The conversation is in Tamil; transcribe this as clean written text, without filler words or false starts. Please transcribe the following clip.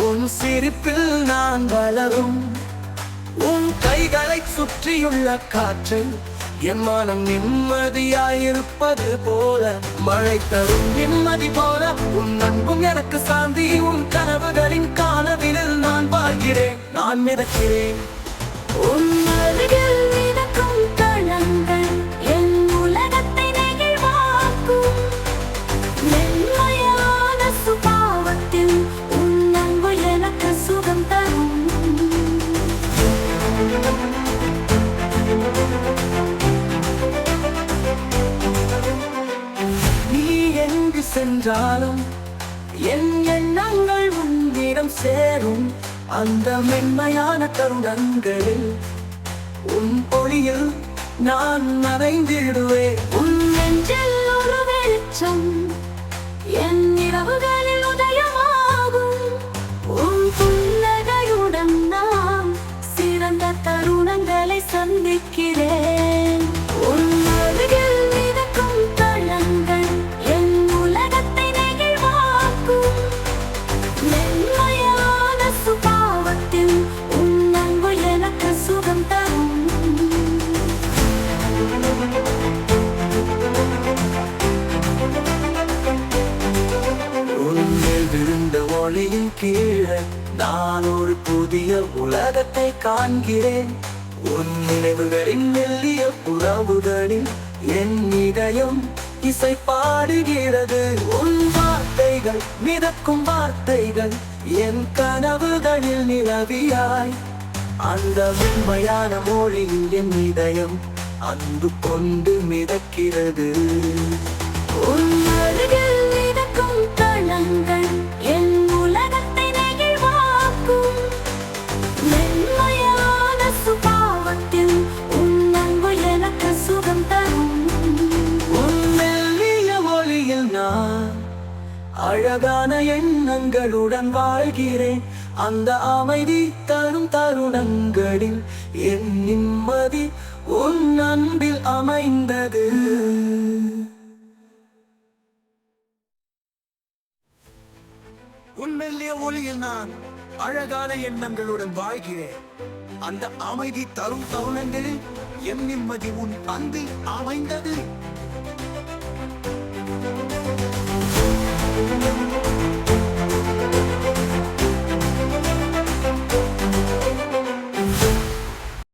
உன் சிரிப்பில் நான் வளரும், உன் கைகளை சுற்றியுள்ள காற்றை என் மனம் நிம்மதியாயிருப்பது போல, மழை தரும் நிம்மதி போல உன் அன்பும் எனக்கு சாந்தி. உன் கனவுகளின் காலவிலில் நான் வாழ்கிறேன், நான் மிதக்கிறேன். உன் அருகில் மிதக்கும் தளங்கள் என் உலகத்தை நெகிழ்வாக்கும். மென்மையான சுபாவத்தில் உன் அன்பு எனக்கு சுகம் தரும். நீ எங்கு சென்றாலும் என் எண்ணங்கள் உன்னிடம் சேரும். அந்த மென்மையான தருணங்களில் உன் ஒளியில் நான் மறைந்திடுவேன். உன் நெஞ்சில் ஒரு வெளிச்சம் என் இரவுகளில் உதயமாகும். உன் புன்னகையுடன் நான் சிறந்த தருணங்களை சந்திக்கிறேன். உன் அருகில் மிதக்கும் தளங்கள் என் உலகத்தை நெகிழ்வாக்கும். மென்மையான சுபாவத்தில் உன் அன்பு எனக்கு சுகம் தரும். உன்னில் விழுந்த ஒளியின் கீழே நான் ஒரு புதிய உலகத்தை காண்கிறேன். உன் நினைவுகளின் மெல்லிய உறவுகளில் என் இதயம் இசை பாடுகிறது. உன் வார்த்தைகள் மிதக்கும் வார்த்தைகள் என் கனவுகளில் நிலவியாய். அந்த மென்மையான மொழியில் என் இதயம் அன்பு கொண்டு மிதக்கிறது. உன் அருகில் மிதக்கும் தளங்கள் என் உலகத்தை நெகிழ்வாக்கும். மென்மையான சுபாவத்தில் உன் அன்பு எனக்கு சுகம் தரும். உன் மெல்லிய ஒளியில் நான் அழகான எண்ணங்களுடன் வாழ்கிறேன். அந்த அமைதி தரும் தருணங்களில் என் நிம்மதி உன் அன்பில் அமைந்தது. உன் மெல்லிய ஒளியில் நான் அழகான எண்ணங்களுடன் வாழ்கிறேன். அந்த அமைதி தரும் தருணங்களில் என் நிம்மதி உன் அன்பில் அமைந்தது.